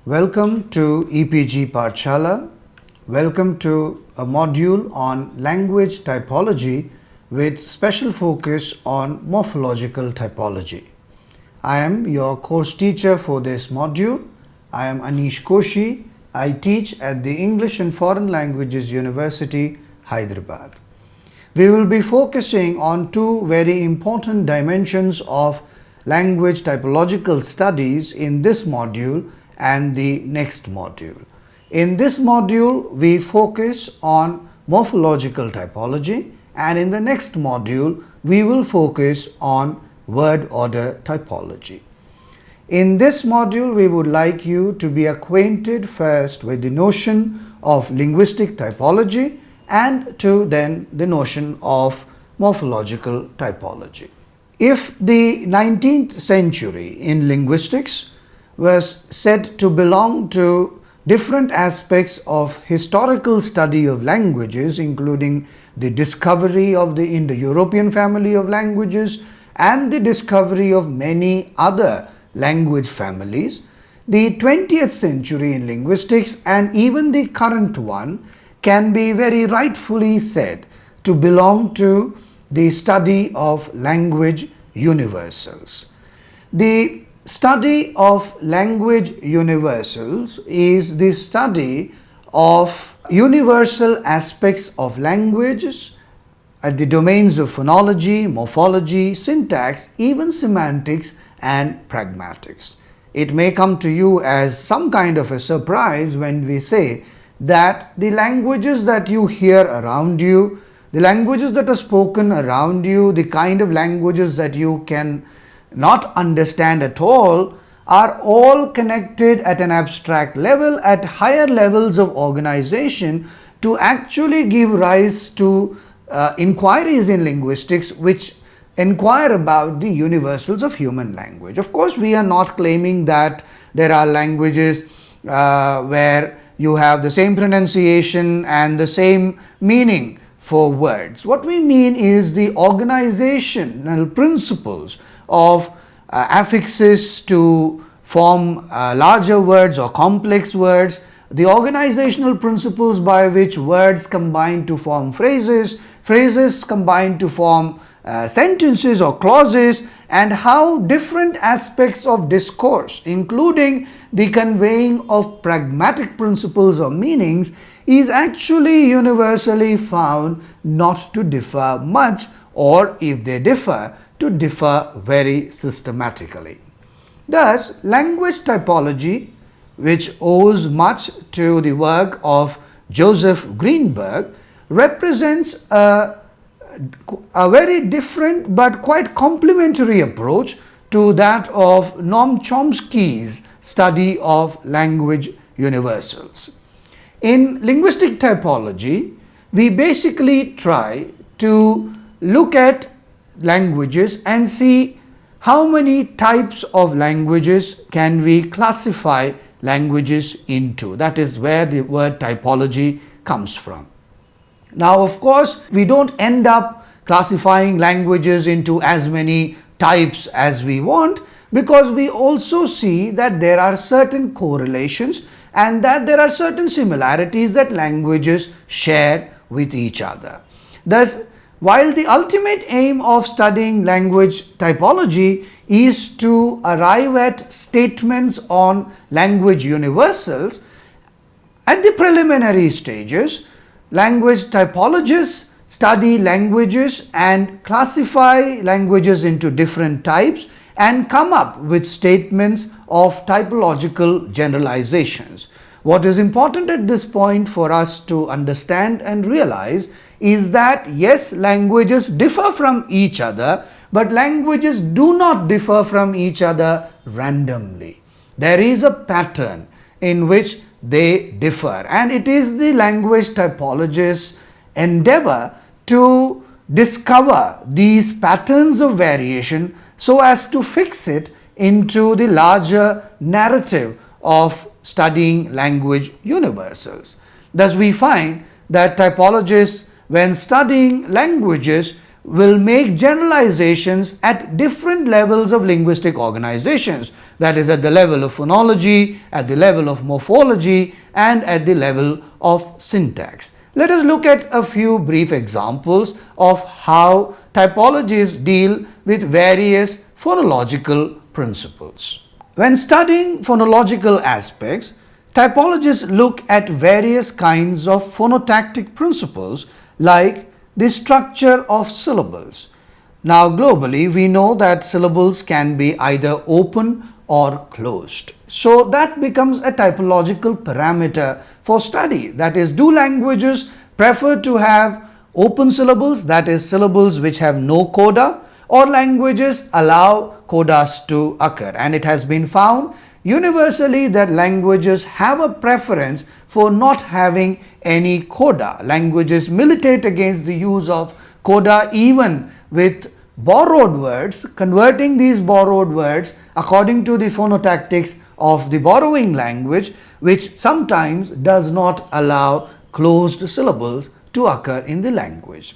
Welcome to EPG Pathshala. Welcome to a module on language typology with special focus on morphological typology. I am your course teacher for this module. I am Anish Koshi. I teach at the English and Foreign Languages University, Hyderabad. We will be focusing on two very important dimensions of language typological studies in this module and the next module. In this module, we focus on morphological typology, and in the next module, we will focus on word order typology. In this module, we would like you to be acquainted first with the notion of linguistic typology and to then the notion of morphological typology. If the 19th century in linguistics was said to belong to different aspects of historical study of languages, including the discovery of the Indo-European family of languages and the discovery of many other language families, the 20th century in linguistics and even the current one can be very rightfully said to belong to the study of language universals. The study of language universals is the study of universal aspects of languages at the domains of phonology, morphology, syntax, even semantics and pragmatics. It may come to you as some kind of a surprise when we say that the languages that you hear around you, the languages that are spoken around you, the kind of languages that you can not understand at all, are all connected at an abstract level, at higher levels of organization, to actually give rise to inquiries in linguistics which inquire about the universals of human language. Of course, we are not claiming that there are languages where you have the same pronunciation and the same meaning for words. What we mean is the organizational principles of affixes to form larger words or complex words, the organizational principles by which words combine to form phrases, phrases combine to form sentences or clauses, and how different aspects of discourse, including the conveying of pragmatic principles or meanings, is actually universally found not to differ much, or if they differ, to differ very systematically. Thus, language typology, which owes much to the work of Joseph Greenberg, represents a very different but quite complementary approach to that of Noam Chomsky's study of language universals. In linguistic typology, we basically try to look at languages and see how many types of languages can we classify languages into. That is where the word typology comes from. Now, of course, we don't end up classifying languages into as many types as we want, because we also see that there are certain correlations and that there are certain similarities that languages share with each other. Thus, while the ultimate aim of studying language typology is to arrive at statements on language universals, at the preliminary stages, language typologists study languages and classify languages into different types and come up with statements of typological generalizations. What is important at this point for us to understand and realize is that yes, languages differ from each other, but languages do not differ from each other randomly. There is a pattern in which they differ, and it is the language typologist's endeavor to discover these patterns of variation so as to fix it into the larger narrative of studying language universals. Thus, we find that typologists, when studying languages, will make generalizations at different levels of linguistic organizations, that is at the level of phonology, at the level of morphology, and at the level of syntax. Let us look at a few brief examples of how typologies deal with various phonological principles. When studying phonological aspects, typologists look at various kinds of phonotactic principles like the structure of syllables. Now globally we know that syllables can be either open or closed. So that becomes a typological parameter for study. That is, do languages prefer to have open syllables, that is syllables which have no coda, or languages allow codas to occur? And it has been found universally that languages have a preference for not having any coda. Languages militate against the use of coda even with borrowed words, converting these borrowed words according to the phonotactics of the borrowing language, which sometimes does not allow closed syllables to occur in the language.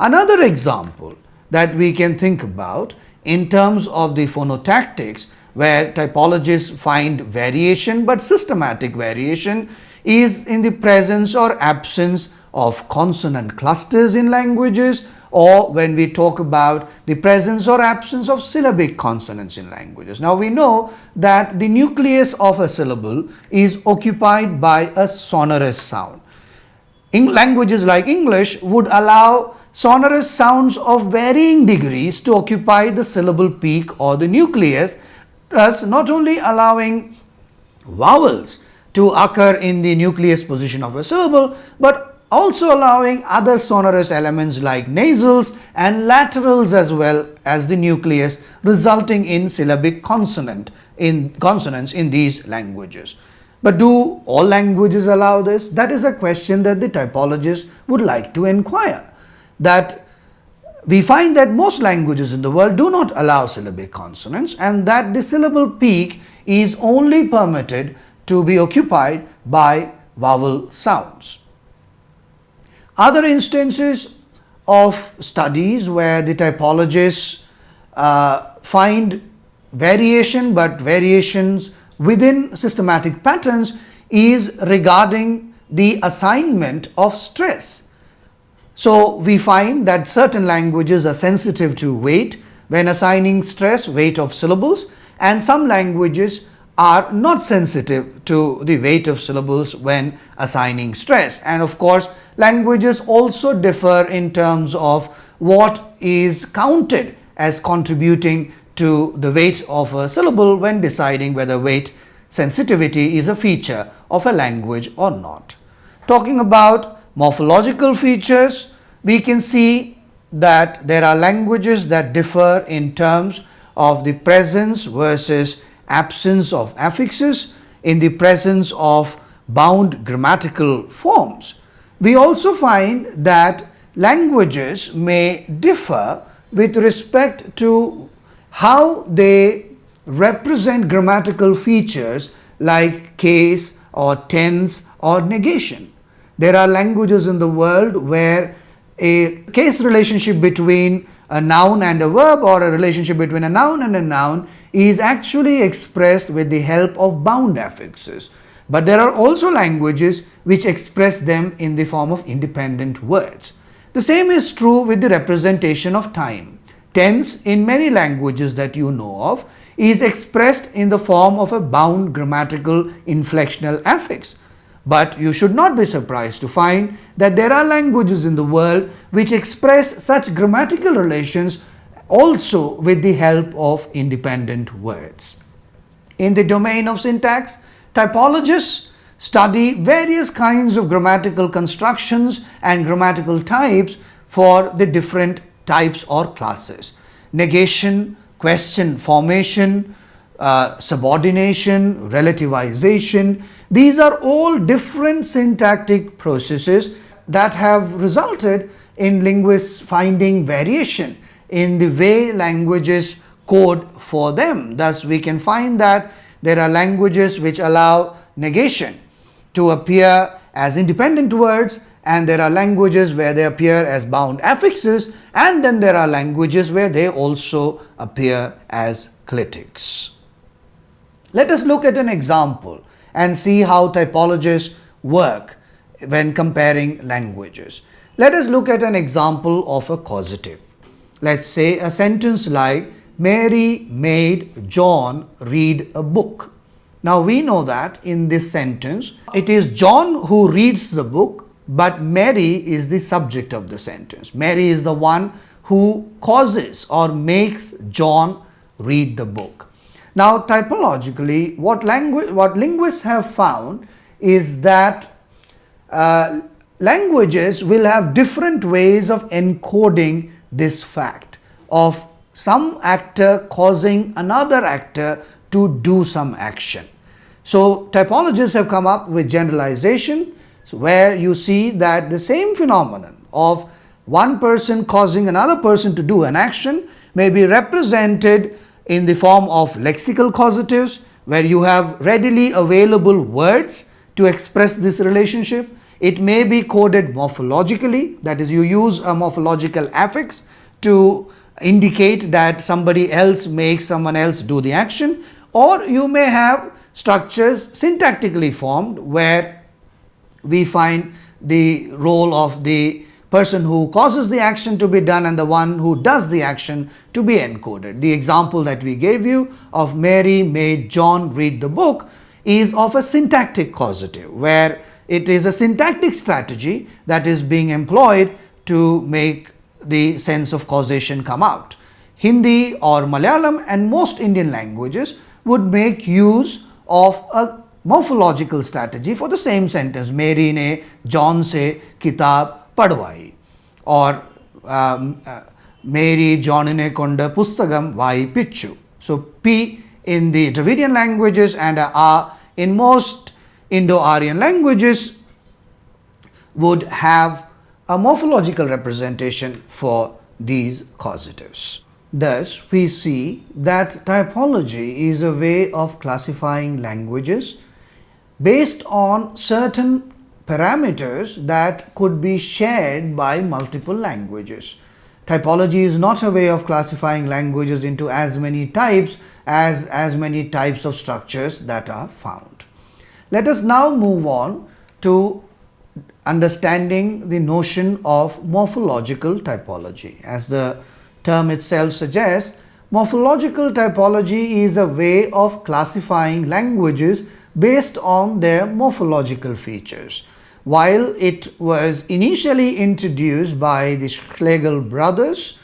Another example that we can think about in terms of the phonotactics where typologists find variation, but systematic variation, is in the presence or absence of consonant clusters in languages, or when we talk about the presence or absence of syllabic consonants in languages. Now we know that the nucleus of a syllable is occupied by a sonorous sound. In languages like English would allow sonorous sounds of varying degrees to occupy the syllable peak or the nucleus, thus not only allowing vowels to occur in the nucleus position of a syllable, but also allowing other sonorous elements like nasals and laterals as well as the nucleus, resulting in syllabic consonants in these languages. But do all languages allow this? That is a question that the typologists would like to inquire. That we find that most languages in the world do not allow syllabic consonants, and that the syllable peak is only permitted to be occupied by vowel sounds. Other instances of studies where the typologists find variation, but variations within systematic patterns, is regarding the assignment of stress. So we find that certain languages are sensitive to weight when assigning stress, weight of syllables, and some languages are not sensitive to the weight of syllables when assigning stress. And of course, languages also differ in terms of what is counted as contributing to the weight of a syllable when deciding whether weight sensitivity is a feature of a language or not. Talking about morphological features, we can see that there are languages that differ in terms of the presence versus absence of affixes, in the presence of bound grammatical forms. We also find that languages may differ with respect to how they represent grammatical features like case or tense or negation. There are languages in the world where a case relationship between a noun and a verb, or a relationship between a noun and a noun, is actually expressed with the help of bound affixes. But there are also languages which express them in the form of independent words. The same is true with the representation of time. Tense in many languages that you know of is expressed in the form of a bound grammatical inflectional affix. But you should not be surprised to find that there are languages in the world which express such grammatical relations also with the help of independent words. In the domain of syntax, typologists study various kinds of grammatical constructions and grammatical types for the different types or classes. Negation, question formation, subordination, relativization, these are all different syntactic processes that have resulted in linguists finding variation in the way languages code for them. Thus, we can find that there are languages which allow negation to appear as independent words, and there are languages where they appear as bound affixes, And then there are languages where they also appear as clitics. Let us look at an example and see how typologists work when comparing languages. Let us look at an example of a causative. Let's say a sentence like, Mary made John read a book. Now we know that in this sentence, it is John who reads the book, but Mary is the subject of the sentence. Mary is the one who causes or makes John read the book. Now typologically, what linguists have found is that languages will have different ways of encoding this fact of some actor causing another actor to do some action. So typologists have come up with generalization where you see that the same phenomenon of one person causing another person to do an action may be represented in the form of lexical causatives, where you have readily available words to express this relationship. It may be coded morphologically, that is, you use a morphological affix to indicate that somebody else makes someone else do the action, or you may have structures syntactically formed where we find the role of the person who causes the action to be done and the one who does the action to be encoded. The example that we gave you of Mary made John read the book is of a syntactic causative, where it is a syntactic strategy that is being employed to make the sense of causation come out. Hindi or Malayalam and most Indian languages would make use of a morphological strategy for the same sentence. Mary ne John se kitab padwai, or Mary John ne konda pustagam vai pichu. So P in the Dravidian languages and A in most Indo-Aryan languages would have a morphological representation for these causatives. Thus, we see that typology is a way of classifying languages based on certain parameters that could be shared by multiple languages. Typology is not a way of classifying languages into as many types as many types of structures that are found. Let us now move on to understanding the notion of morphological typology. As the term itself suggests, morphological typology is a way of classifying languages based on their morphological features. While it was initially introduced by the Schlegel brothers,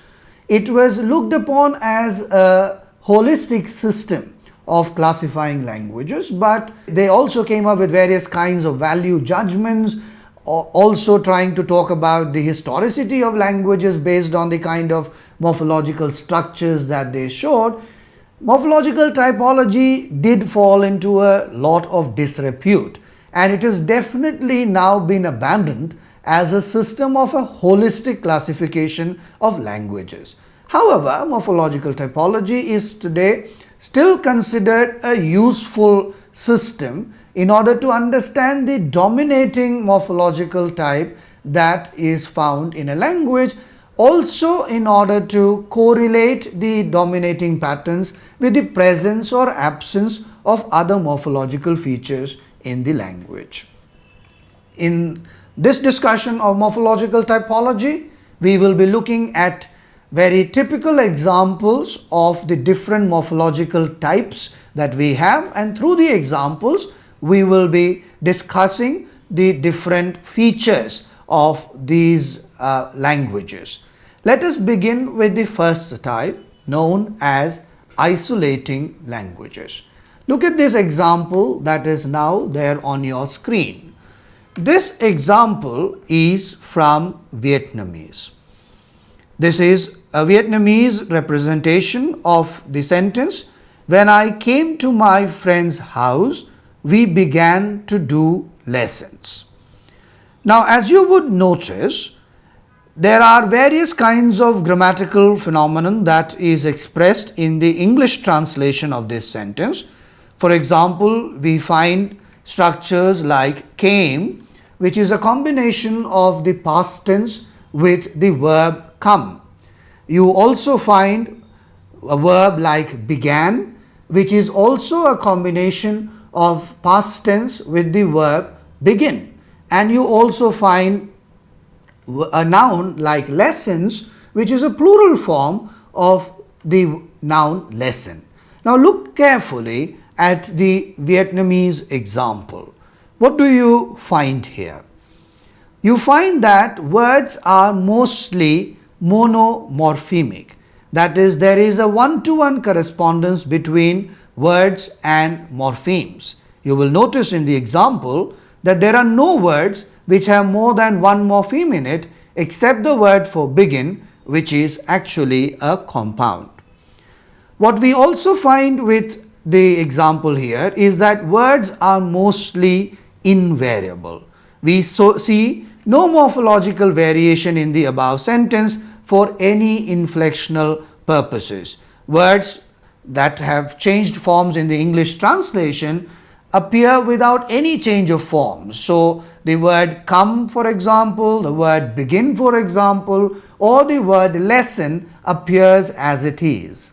it was looked upon as a holistic system of classifying languages, but they also came up with various kinds of value judgments, also trying to talk about the historicity of languages based on the kind of morphological structures that they showed. Morphological typology did fall into a lot of disrepute, and it has definitely now been abandoned as a system of a holistic classification of languages. However, morphological typology is today still considered a useful system in order to understand the dominating morphological type that is found in a language, also in order to correlate the dominating patterns with the presence or absence of other morphological features in the language. In this discussion of morphological typology, we will be looking at very typical examples of the different morphological types that we have, and through the examples we will be discussing the different features of these languages. Let us begin with the first type, known as isolating languages. Look at this example that is now there on your screen. This example is from Vietnamese. This is a Vietnamese representation of the sentence, "When I came to my friend's house, we began to do lessons." Now, as you would notice, there are various kinds of grammatical phenomenon that is expressed in the English translation of this sentence. For example, we find structures like came, which is a combination of the past tense with the verb come. You also find a verb like began, which is also a combination of past tense with the verb begin. And you also find a noun like lessons, which is a plural form of the noun lesson. Now look carefully at the Vietnamese example. What do you find here? You find that words are mostly monomorphemic. That is, there is a one-to-one correspondence between words and morphemes. You will notice in the example that there are no words which have more than one morpheme in it except the word for begin, which is actually a compound. What we also find with the example here is that words are mostly invariable. We see no morphological variation in the above sentence for any inflectional purposes. Words that have changed forms in the English translation appear without any change of form. So the word come, for example, the word begin, for example, or the word lesson appears as it is.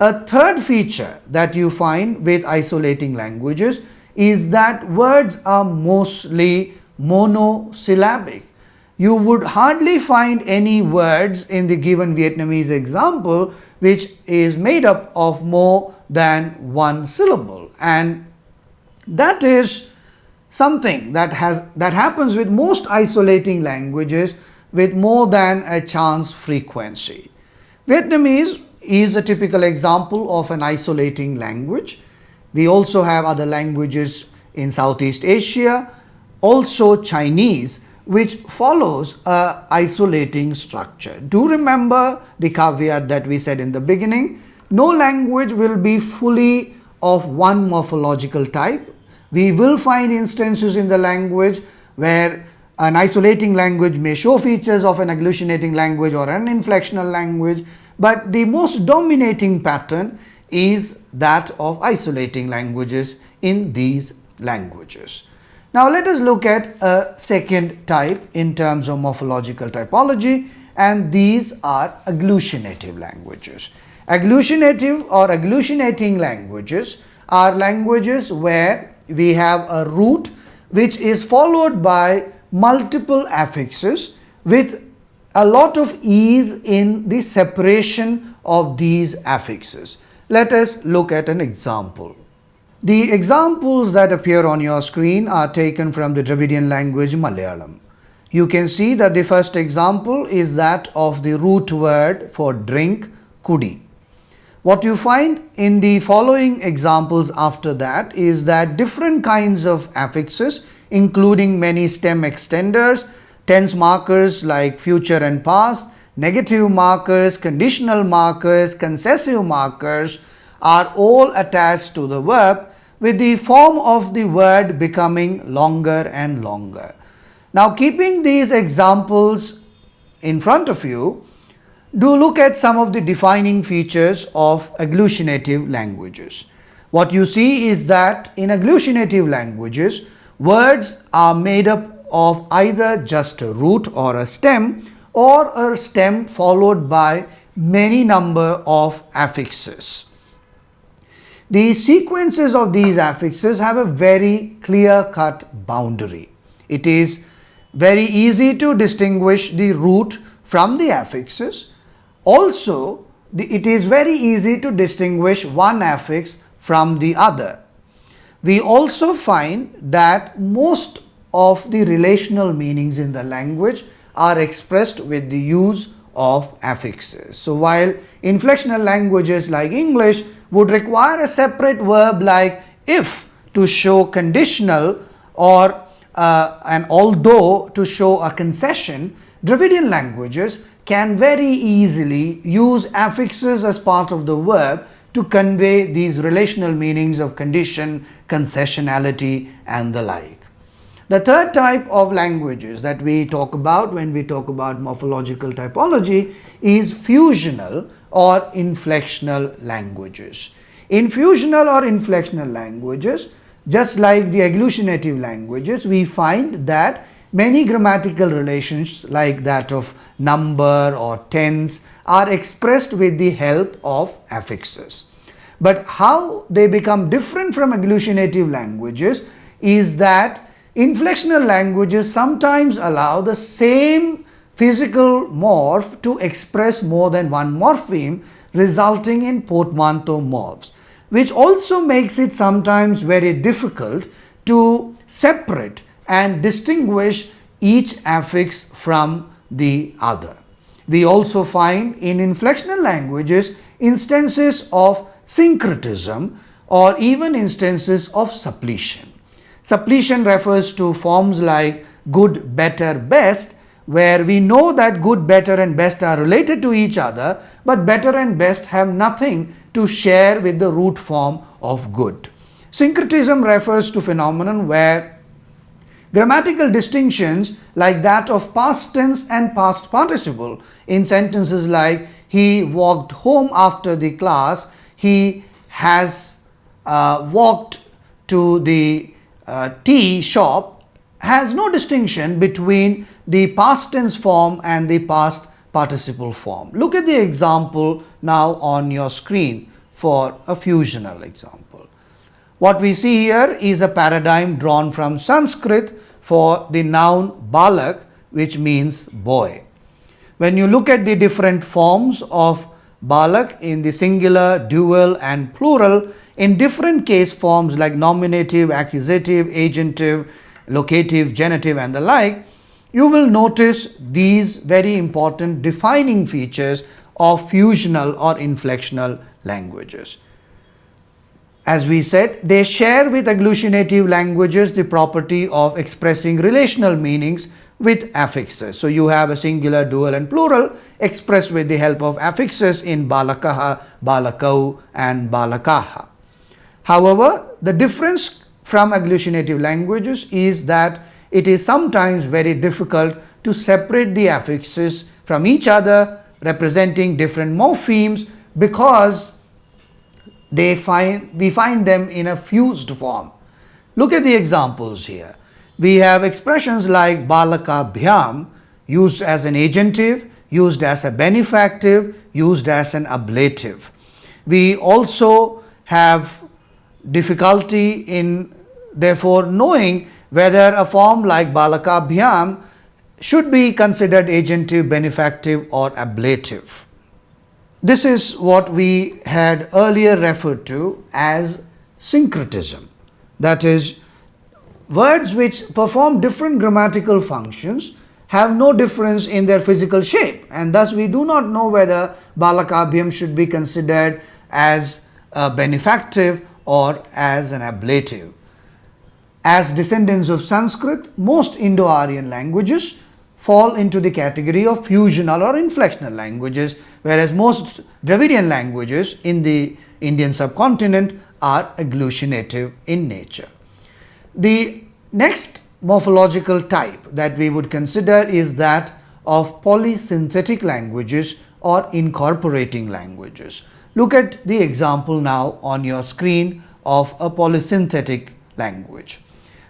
A third feature that you find with isolating languages is that words are mostly monosyllabic. You would hardly find any words in the given Vietnamese example which is made up of more than one syllable, and that is something that happens with most isolating languages with more than a chance frequency. Vietnamese is a typical example of an isolating language. We also have other languages in Southeast Asia, also Chinese, which follows a isolating structure. Do remember the caveat that we said in the beginning. No language will be fully of one morphological type. We will find instances in the language where an isolating language may show features of an agglutinating language or an inflectional language, but the most dominating pattern is that of isolating languages in these languages. Now let us look at a second type in terms of morphological typology, and these are agglutinative languages. Agglutinative or agglutinating languages are languages where we have a root which is followed by multiple affixes with a lot of ease in the separation of these affixes. Let us look at an example. The examples that appear on your screen are taken from the Dravidian language Malayalam. You can see that the first example is that of the root word for drink, kudi. What you find in the following examples after that is that different kinds of affixes, including many stem extenders, tense markers like future and past, negative markers, conditional markers, concessive markers, are all attached to the verb with the form of the word becoming longer and longer. Now, keeping these examples in front of you, do look at some of the defining features of agglutinative languages. What you see is that in agglutinative languages, words are made up of either just a root or a stem, or a stem followed by many number of affixes. The sequences of these affixes have a very clear-cut boundary. It is very easy to distinguish the root from the affixes. Also, it is very easy to distinguish one affix from the other. We also find that most of the relational meanings in the language are expressed with the use of affixes. So while inflectional languages like English would require a separate verb like if to show conditional or an although to show a concession, Dravidian languages can very easily use affixes as part of the verb to convey these relational meanings of condition, concessionality, and the like. The third type of languages that we talk about when we talk about morphological typology is fusional or inflectional languages. In fusional or inflectional languages, just like the agglutinative languages, we find that many grammatical relations like that of number or tense are expressed with the help of affixes. But how they become different from agglutinative languages is that inflectional languages sometimes allow the same physical morph to express more than one morpheme, resulting in portmanteau morphs, which also makes it sometimes very difficult to separate and distinguish each affix from the other. We also find in inflectional languages instances of syncretism or even instances of suppletion. Suppletion refers to forms like good, better, best, where we know that good, better and best are related to each other, but better and best have nothing to share with the root form of good. Syncretism refers to phenomenon where grammatical distinctions like that of past tense and past participle in sentences like he walked home after the class, he has walked to the tea shop, has no distinction between the past tense form and the past participle form. Look at the example now on your screen for a fusional example. What we see here is a paradigm drawn from Sanskrit for the noun balak, which means boy. When you look at the different forms of balak in the singular, dual and plural, in different case forms like nominative, accusative, agentive, locative, genitive and the like, you will notice these very important defining features of fusional or inflectional languages. As we said, they share with agglutinative languages the property of expressing relational meanings with affixes. So you have a singular, dual and plural expressed with the help of affixes in balakaha, balakau and balakaha. However, the difference from agglutinative languages is that it is sometimes very difficult to separate the affixes from each other, representing different morphemes, because we find them in a fused form. Look at the examples here. We have expressions like balakabhyam, used as an agentive, used as a benefactive, used as an ablative. We also have difficulty in therefore knowing whether a form like balakabhyam should be considered agentive, benefactive or ablative. This is what we had earlier referred to as syncretism. That is, words which perform different grammatical functions have no difference in their physical shape, and thus we do not know whether balakabhyam should be considered as a benefactive or as an ablative. As descendants of Sanskrit, most Indo-Aryan languages fall into the category of fusional or inflectional languages, whereas most Dravidian languages in the Indian subcontinent are agglutinative in nature. The next morphological type that we would consider is that of polysynthetic languages or incorporating languages. Look at the example now on your screen of a polysynthetic language.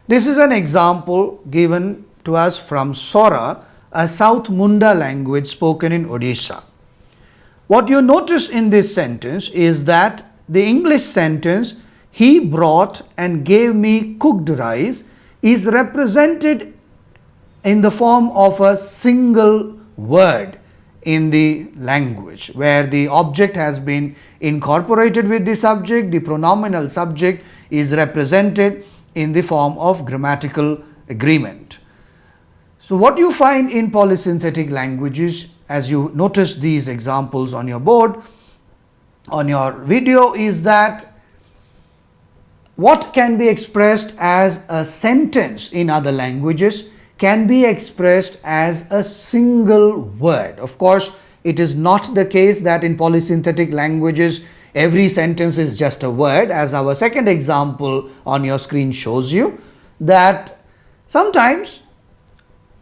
This is an example given to us from Sora, a South Munda language spoken in Odisha. What you notice in this sentence is that the English sentence, he brought and gave me cooked rice, is represented in the form of a single word in the language, where the object has been incorporated with the subject. The pronominal subject is represented in the form of grammatical agreement. So what you find in polysynthetic languages, as you notice these examples on your board, on your video, is that what can be expressed as a sentence in other languages can be expressed as a single word. Of course, it is not the case that in polysynthetic languages every sentence is just a word, as our second example on your screen shows you, that sometimes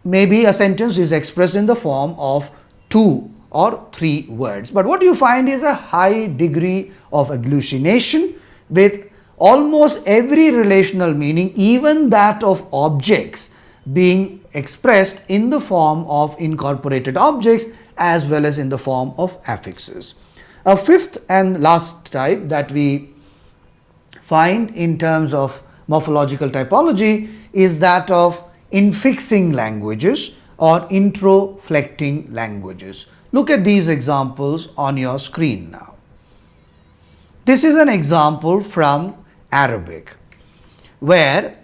maybe a sentence is expressed in the form of 2 or 3 words. But what you find is a high degree of agglutination with almost every relational meaning, even that of objects, being expressed in the form of incorporated objects as well as in the form of affixes. A fifth and last type that we find in terms of morphological typology is that of infixing languages or introflecting languages. Look at these examples on your screen now. This is an example from Arabic, where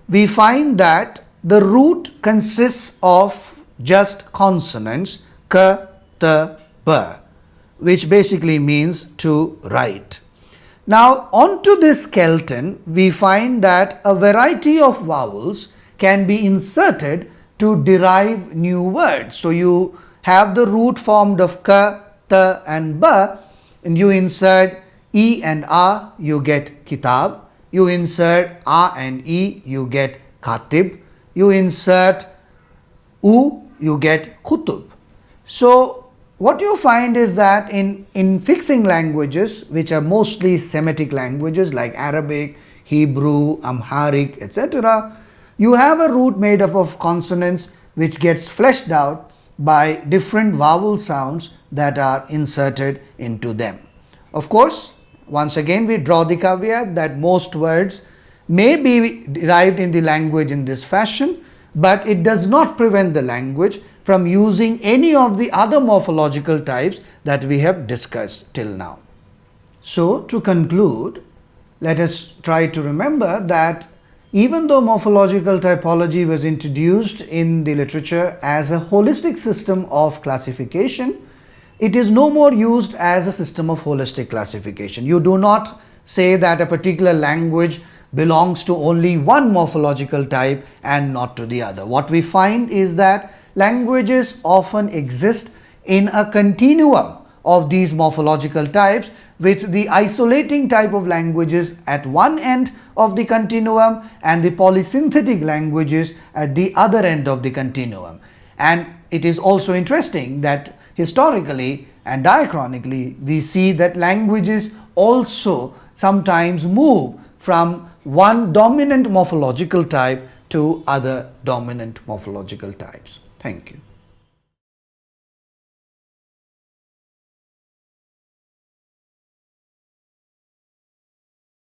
we find that the root consists of just consonants k, t, b, which basically means to write. Now, onto this skeleton, we find that a variety of vowels can be inserted to derive new words. So, you have the root formed of k, t, and b, and you insert e and a, you get kitab. You insert a and e, you get katib. You insert u, you get kutub. So, what you find is that in infixing languages, which are mostly Semitic languages like Arabic, Hebrew, Amharic, etc., you have a root made up of consonants which gets fleshed out by different vowel sounds that are inserted into them. Of course, once again we draw the caveat that most words may be derived in the language in this fashion, but it does not prevent the language from using any of the other morphological types that we have discussed till now. So, to conclude, let us try to remember that even though morphological typology was introduced in the literature as a holistic system of classification, it is no more used as a system of holistic classification. You do not say that a particular language belongs to only one morphological type and not to the other. What we find is that languages often exist in a continuum of these morphological types, with the isolating type of languages at one end of the continuum and the polysynthetic languages at the other end of the continuum. And it is also interesting that historically and diachronically we see that languages also sometimes move from one dominant morphological type to other dominant morphological types. Thank you.